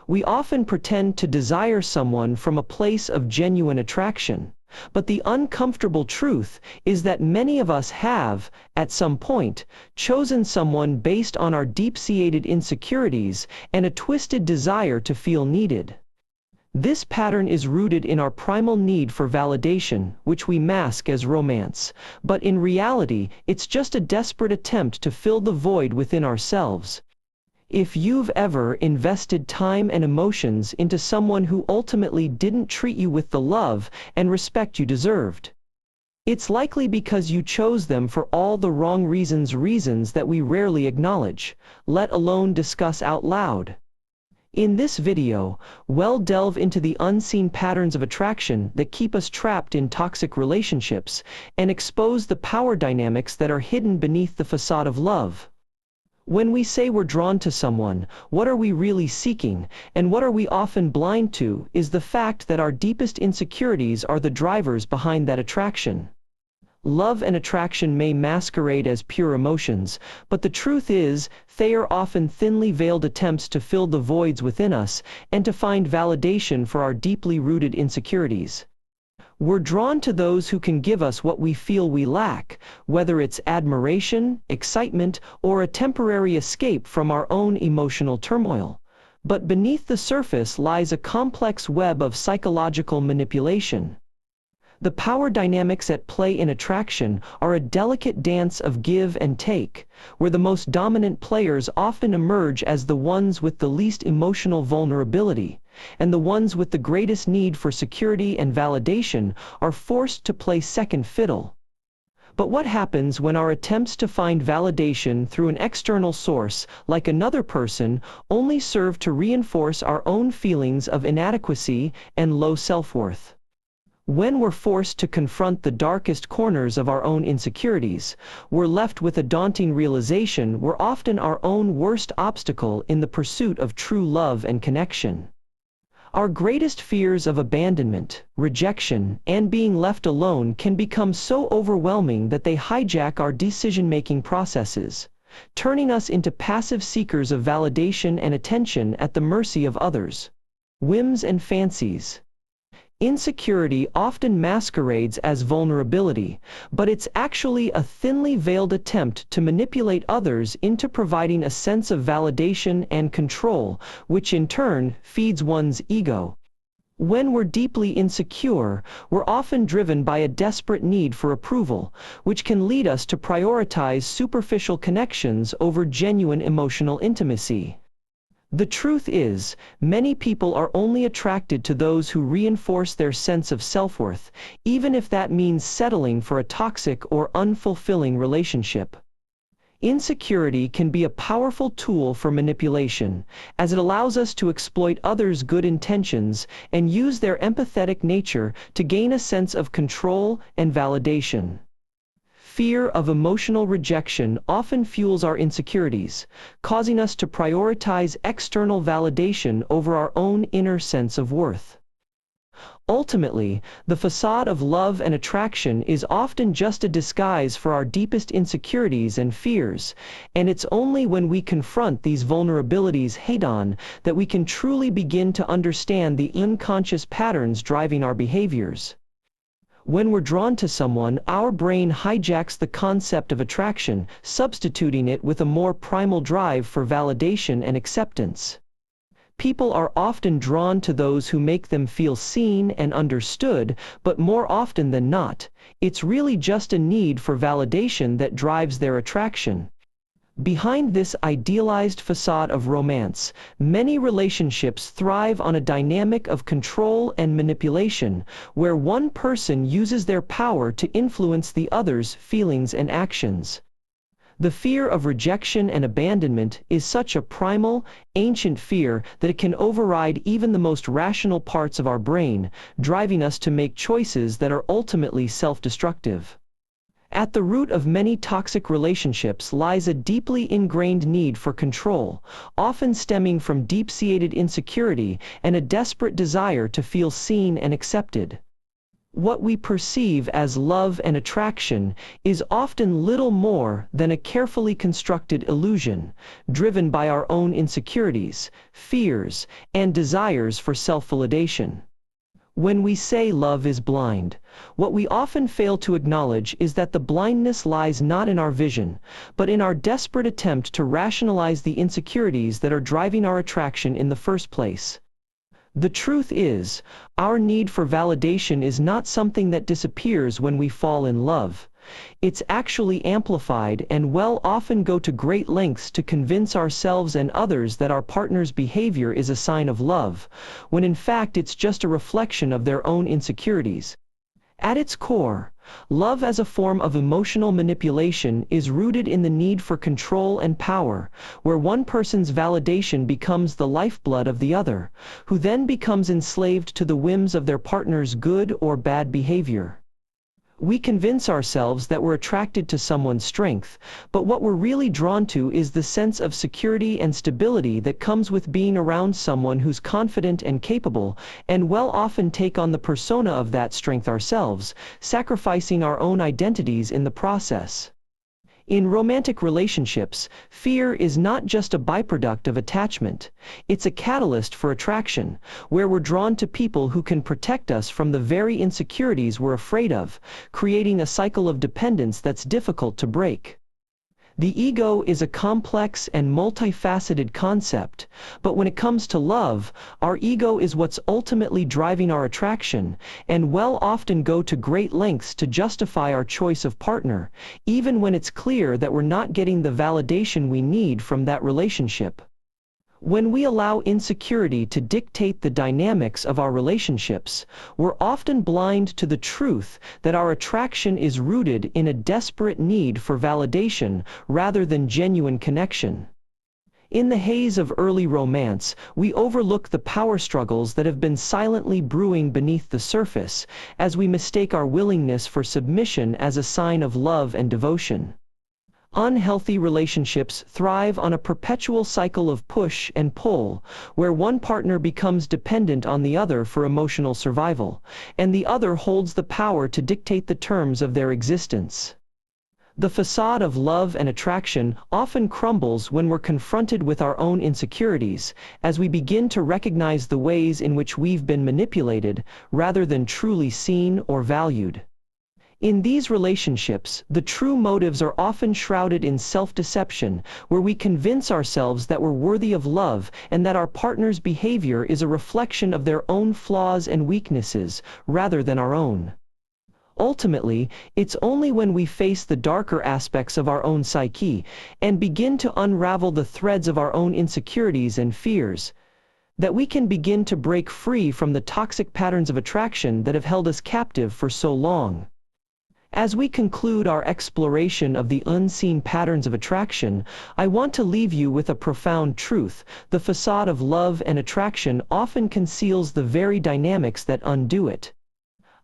We often pretend to desire someone from a place of genuine attraction, but the uncomfortable truth is that many of us have, at some point, chosen someone based on our deep-seated insecurities and a twisted desire to feel needed. This pattern is rooted in our primal need for validation, which we mask as romance, but in reality, it's just a desperate attempt to fill the void within ourselves. If you've ever invested time and emotions into someone who ultimately didn't treat you with the love and respect you deserved, it's likely because you chose them for all the wrong reasons that we rarely acknowledge, let alone discuss out loud. In this video, we'll delve into the unseen patterns of attraction that keep us trapped in toxic relationships and expose the power dynamics that are hidden beneath the facade of love. When we say we're drawn to someone, what are we really seeking, and what are we often blind to, is the fact that our deepest insecurities are the drivers behind that attraction. Love and attraction may masquerade as pure emotions, but the truth is, they are often thinly veiled attempts to fill the voids within us and to find validation for our deeply rooted insecurities. We're drawn to those who can give us what we feel we lack, whether it's admiration, excitement, or a temporary escape from our own emotional turmoil. But beneath the surface lies a complex web of psychological manipulation. The power dynamics at play in attraction are a delicate dance of give and take, where the most dominant players often emerge as the ones with the least emotional vulnerability, and the ones with the greatest need for security and validation are forced to play second fiddle. But what happens when our attempts to find validation through an external source, like another person, only serve to reinforce our own feelings of inadequacy and low self-worth? When we're forced to confront the darkest corners of our own insecurities, we're left with a daunting realization we're often our own worst obstacle in the pursuit of true love and connection. Our greatest fears of abandonment, rejection, and being left alone can become so overwhelming that they hijack our decision-making processes, turning us into passive seekers of validation and attention at the mercy of others' whims and fancies. Insecurity often masquerades as vulnerability, but it's actually a thinly veiled attempt to manipulate others into providing a sense of validation and control, which in turn feeds one's ego. When we're deeply insecure, we're often driven by a desperate need for approval, which can lead us to prioritize superficial connections over genuine emotional intimacy. The truth is, many people are only attracted to those who reinforce their sense of self-worth, even if that means settling for a toxic or unfulfilling relationship. Insecurity can be a powerful tool for manipulation, as it allows us to exploit others' good intentions and use their empathetic nature to gain a sense of control and validation. Fear of emotional rejection often fuels our insecurities, causing us to prioritize external validation over our own inner sense of worth. Ultimately, the facade of love and attraction is often just a disguise for our deepest insecurities and fears, and it's only when we confront these vulnerabilities head-on that we can truly begin to understand the unconscious patterns driving our behaviors. When we're drawn to someone, our brain hijacks the concept of attraction, substituting it with a more primal drive for validation and acceptance. People are often drawn to those who make them feel seen and understood, but more often than not, it's really just a need for validation that drives their attraction. Behind this idealized facade of romance, many relationships thrive on a dynamic of control and manipulation, where one person uses their power to influence the other's feelings and actions. The fear of rejection and abandonment is such a primal, ancient fear that it can override even the most rational parts of our brain, driving us to make choices that are ultimately self-destructive. At the root of many toxic relationships lies a deeply ingrained need for control, often stemming from deep-seated insecurity and a desperate desire to feel seen and accepted. What we perceive as love and attraction is often little more than a carefully constructed illusion, driven by our own insecurities, fears, and desires for self-validation. When we say love is blind, what we often fail to acknowledge is that the blindness lies not in our vision, but in our desperate attempt to rationalize the insecurities that are driving our attraction in the first place. The truth is, our need for validation is not something that disappears when we fall in love. It's actually amplified, and we'll often go to great lengths to convince ourselves and others that our partner's behavior is a sign of love, when in fact it's just a reflection of their own insecurities. At its core, love as a form of emotional manipulation is rooted in the need for control and power, where one person's validation becomes the lifeblood of the other, who then becomes enslaved to the whims of their partner's good or bad behavior. We convince ourselves that we're attracted to someone's strength, but what we're really drawn to is the sense of security and stability that comes with being around someone who's confident and capable, and we'll often take on the persona of that strength ourselves, sacrificing our own identities in the process. In romantic relationships, fear is not just a byproduct of attachment. It's a catalyst for attraction, where we're drawn to people who can protect us from the very insecurities we're afraid of, creating a cycle of dependence that's difficult to break. The ego is a complex and multifaceted concept, but when it comes to love, our ego is what's ultimately driving our attraction, and we'll often go to great lengths to justify our choice of partner, even when it's clear that we're not getting the validation we need from that relationship. When we allow insecurity to dictate the dynamics of our relationships, we're often blind to the truth that our attraction is rooted in a desperate need for validation rather than genuine connection. In the haze of early romance, we overlook the power struggles that have been silently brewing beneath the surface, as we mistake our willingness for submission as a sign of love and devotion. Unhealthy relationships thrive on a perpetual cycle of push and pull, where one partner becomes dependent on the other for emotional survival, and the other holds the power to dictate the terms of their existence. The facade of love and attraction often crumbles when we're confronted with our own insecurities, as we begin to recognize the ways in which we've been manipulated, rather than truly seen or valued. In these relationships, the true motives are often shrouded in self-deception, where we convince ourselves that we're worthy of love and that our partner's behavior is a reflection of their own flaws and weaknesses, rather than our own. Ultimately, it's only when we face the darker aspects of our own psyche, and begin to unravel the threads of our own insecurities and fears, that we can begin to break free from the toxic patterns of attraction that have held us captive for so long. As we conclude our exploration of the unseen patterns of attraction, I want to leave you with a profound truth. The facade of love and attraction often conceals the very dynamics that undo it.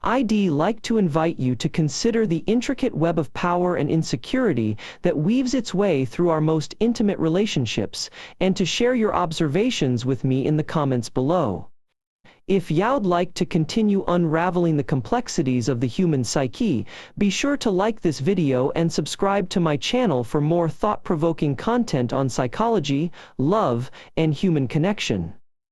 I'd like to invite you to consider the intricate web of power and insecurity that weaves its way through our most intimate relationships, and to share your observations with me in the comments below. If you'd like to continue unraveling the complexities of the human psyche, be sure to like this video and subscribe to my channel for more thought-provoking content on psychology, love, and human connection.